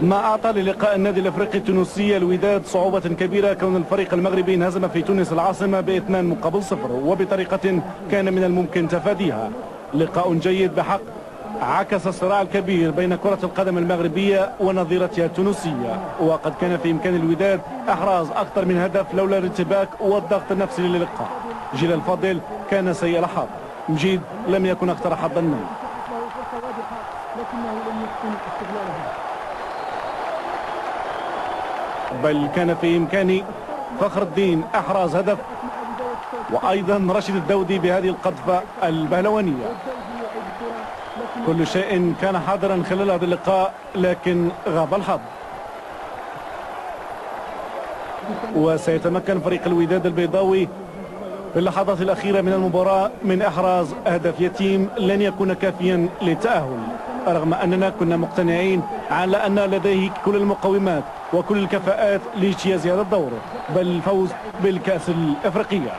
ما أعطى للقاء النادي الأفريقي التونسي الوداد صعوبة كبيرة، كون الفريق المغربي انهزم في تونس العاصمة ب2-0 وبطريقة كان من الممكن تفاديها. لقاء جيد بحق، عكس الصراع الكبير بين كرة القدم المغربية ونظيرتها التونسية، وقد كان في إمكان الوداد إحراز أكثر من هدف لولا الارتباك والضغط النفسي للقاء. جيل الفاضل كان سيء الحظ، مجيد لم يكن أكثر حظا منه، بل كان في إمكان فخر الدين إحراز هدف، وأيضا رشيد الدودي بهذه القذفة البهلوانية. كل شيء كان حاضرا خلال هذا اللقاء، لكن غاب الحظ. وسيتمكن فريق الوداد البيضاوي في اللحظات الأخيرة من المباراة من إحراز هدف يتيم لن يكون كافيا للتأهل، رغم أننا كنا مقتنعين على أن لديه كل المقومات وكل الكفاءات لاجتياز هذا الدور، بل الفوز بالكأس الإفريقية.